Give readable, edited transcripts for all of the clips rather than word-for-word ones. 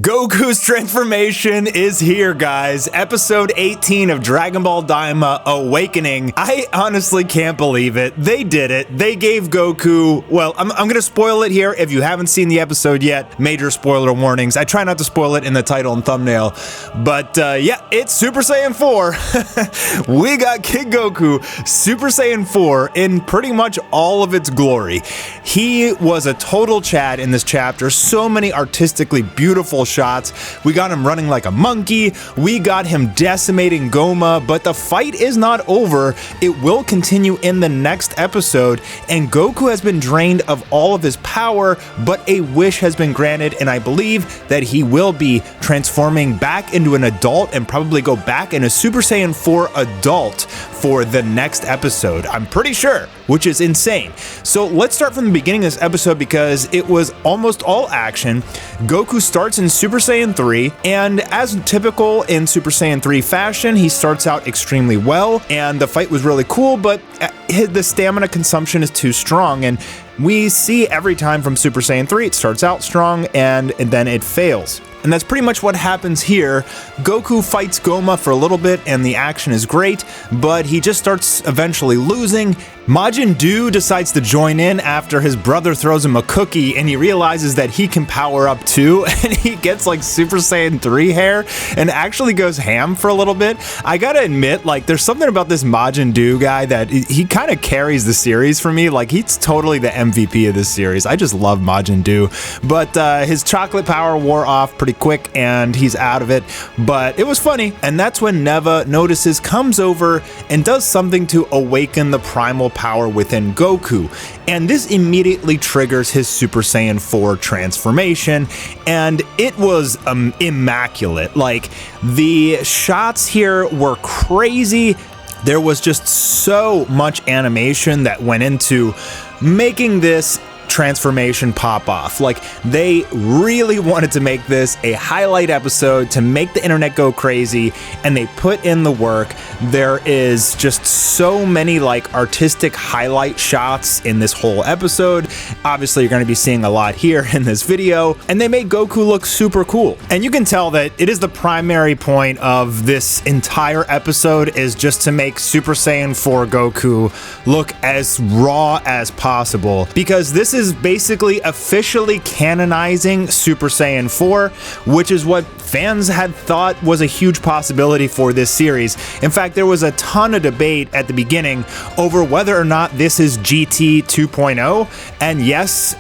Goku's transformation is here, guys. Episode 18 of Dragon Ball Daima Awakening. I honestly can't believe it. They did it. They gave Goku, well, I'm gonna spoil it here. If you haven't seen the episode yet, major spoiler warnings. I try not to spoil it in the title and thumbnail, but yeah, it's Super Saiyan 4. We got Kid Goku, Super Saiyan 4, in pretty much all of its glory. He was a total Chad in this chapter. So many artistically beautiful shots. We got him running like a monkey. We got him decimating Goma, but the fight is not over. It will continue in the next episode, and Goku has been drained of all of his power, but a wish has been granted, and I believe that he will be transforming back into an adult and probably go back in a Super Saiyan 4 adult for the next episode. I'm pretty sure, which is insane. So let's start from the beginning of this episode because it was almost all action. Goku starts in Super Saiyan 3, and as typical in Super Saiyan 3 fashion, he starts out extremely well, and the fight was really cool, but the stamina consumption is too strong, and we see every time from Super Saiyan 3, it starts out strong, and then it fails. And that's pretty much what happens here. Goku fights Goma for a little bit and the action is great, but he just starts eventually losing. Majin Do decides to join in after his brother throws him a cookie and he realizes that he can power up too, and he gets like Super Saiyan 3 hair and actually goes ham for a little bit. I gotta admit, like, there's something about this Majin Do guy that he kind of carries the series for me. Like, he's totally the MVP of this series. I just love Majin Do, but his chocolate power wore off pretty quick and he's out of it, but it was funny. And that's when Neva notices, comes over and does something to awaken the primal power within Goku, and this immediately triggers his Super Saiyan 4 transformation, and it was immaculate. Like, the shots here were crazy. There was just so much animation that went into making this transformation pop off. Like, they really wanted to make this a highlight episode to make the internet go crazy, and they put in the work. There is just so many like artistic highlight shots in this whole episode. Obviously, you're going to be seeing a lot here in this video, and they made Goku look super cool. And you can tell that it is the primary point of this entire episode is just to make Super Saiyan 4 Goku look as raw as possible, because this is basically officially canonizing Super Saiyan 4, which is what fans had thought was a huge possibility for this series. In fact, there was a ton of debate at the beginning over whether or not this is GT 2.0, and yes,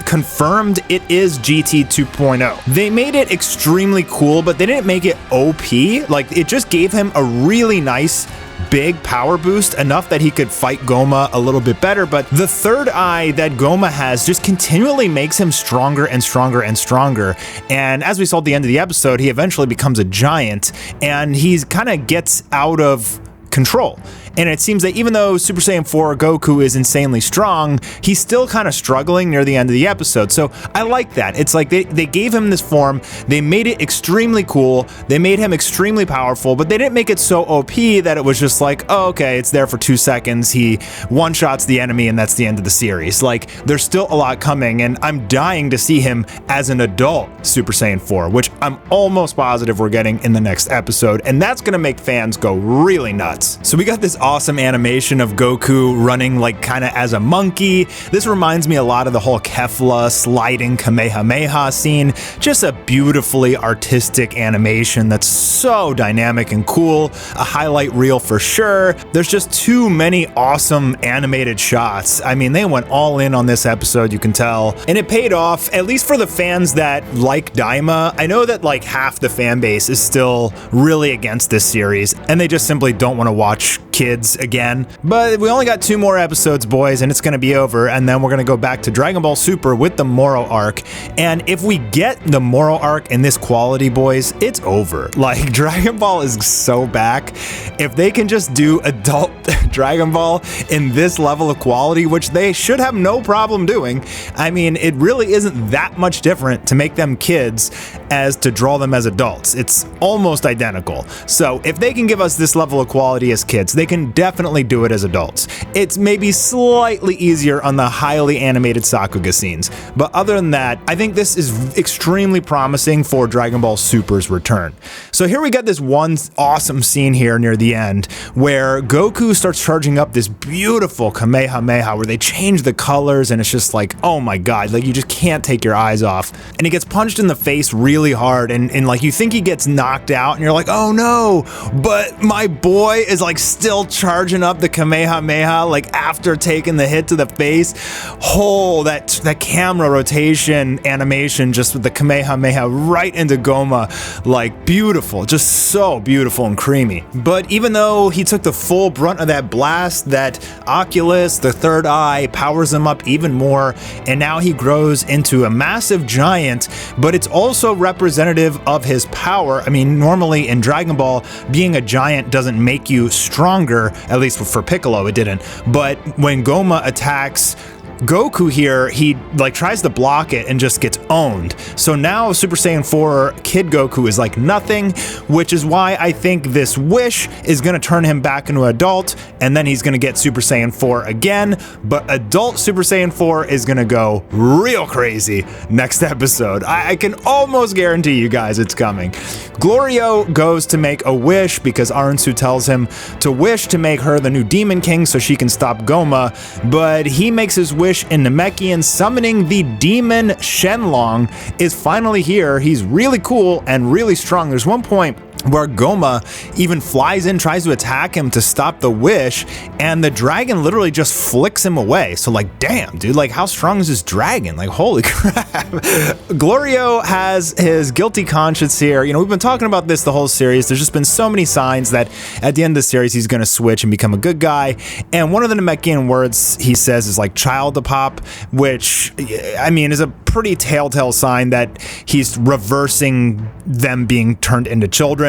confirmed it is GT 2.0. They made it extremely cool, but they didn't make it OP. Like, it just gave him a really nice big power boost, enough that he could fight Goma a little bit better, but the third eye that Goma has just continually makes him stronger and stronger and stronger. And as we saw at the end of the episode, he eventually becomes a giant, and he kind of gets out of control. And it seems that even though Super Saiyan 4 Goku is insanely strong, he's still kind of struggling near the end of the episode. So I like that. It's like they gave him this form, they made it extremely cool, they made him extremely powerful, but they didn't make it so OP that it was just like, oh, okay, it's there for 2 seconds, he one-shots the enemy, and that's the end of the series. Like, there's still a lot coming, and I'm dying to see him as an adult Super Saiyan 4, which I'm almost positive we're getting in the next episode, and that's gonna make fans go really nuts. So we got this awesome animation of Goku running like kind of as a monkey. This reminds me a lot of the whole Kefla sliding Kamehameha scene. Just a beautifully artistic animation that's so dynamic and cool. A highlight reel for sure. There's just too many awesome animated shots. I mean, they went all in on this episode, you can tell. And it paid off, at least for the fans that like Daima. I know that like half the fan base is still really against this series, and they just simply don't want to watch kids again. But we only got 2 more episodes, boys, and it's going to be over, and then we're going to go back to Dragon Ball Super with the Moro arc. And if we get the Moro arc in this quality, boys, it's over. Like, Dragon Ball is so back. If they can just do adult Dragon Ball in this level of quality, which they should have no problem doing, I mean, it really isn't that much different to make them kids as to draw them as adults. It's almost identical. So if they can give us this level of quality as kids, they can definitely do it as adults. It's maybe slightly easier on the highly animated Sakuga scenes, but other than that, I think this is extremely promising for Dragon Ball Super's return. So here we got this one awesome scene here near the end where Goku starts charging up this beautiful Kamehameha where they change the colors and it's just like, oh my god, like you just can't take your eyes off. And he gets punched in the face really hard and like you think he gets knocked out and you're like, oh no, but my boy is like still charging up the Kamehameha like after taking the hit to the face. Oh, that camera rotation animation just with the Kamehameha right into Goma, like beautiful, just so beautiful and creamy. But even though he took the full brunt of that blast, that Oculus, the third eye, powers him up even more, and now he grows into a massive giant, but it's also representative of his power. I mean, normally in Dragon Ball, being a giant doesn't make you stronger, at least for Piccolo it didn't, but when Goma attacks Goku here, he like tries to block it and just gets owned. So now Super Saiyan 4 Kid Goku is like nothing, which is why I think this wish is going to turn him back into an adult, and then he's going to get Super Saiyan 4 again, but adult Super Saiyan 4 is going to go real crazy next episode. I can almost guarantee you guys it's coming. Glorio goes to make a wish because Aransu tells him to wish to make her the new Demon King so she can stop Goma, but he makes his wish in Namekian. Summoning the Demon Shenlong is finally here. He's really cool and really strong. There's one point where Goma even flies in, tries to attack him to stop the wish, and the dragon literally just flicks him away. So like, damn, dude, like how strong is this dragon? Like, holy crap. Glorio has his guilty conscience here. You know, we've been talking about this the whole series. There's just been so many signs that at the end of the series, he's going to switch and become a good guy. And one of the Namekian words he says is like child to pop, which I mean is a pretty telltale sign that he's reversing them being turned into children.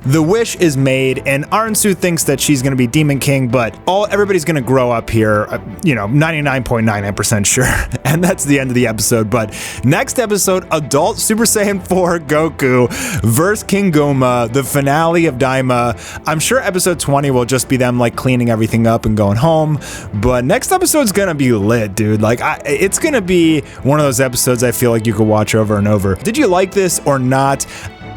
The wish is made, and Aransu thinks that she's going to be Demon King, but everybody's going to grow up here, you know, 99.99% sure. And that's the end of the episode. But next episode, adult Super Saiyan 4 Goku versus King Goma, the finale of Daima. I'm sure episode 20 will just be them like cleaning everything up and going home. But next episode's going to be lit, dude. Like, it's going to be one of those episodes I feel like you could watch over and over. Did you like this or not?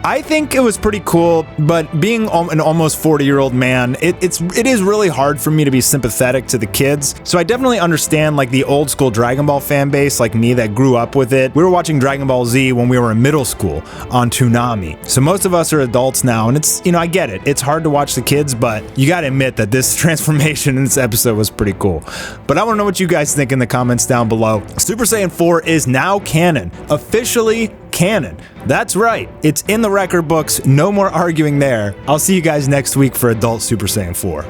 I think it was pretty cool, but being an almost 40-year-old man, it is really hard for me to be sympathetic to the kids. So I definitely understand like the old school Dragon Ball fan base like me that grew up with it. We were watching Dragon Ball Z when we were in middle school on Toonami. So most of us are adults now, and it's, you know, I get it. It's hard to watch the kids, but you gotta admit that this transformation in this episode was pretty cool. But I wanna know what you guys think in the comments down below. Super Saiyan 4 is now canon, officially canon. That's right, it's in the record books, no more arguing there. I'll see you guys next week for adult Super Saiyan 4.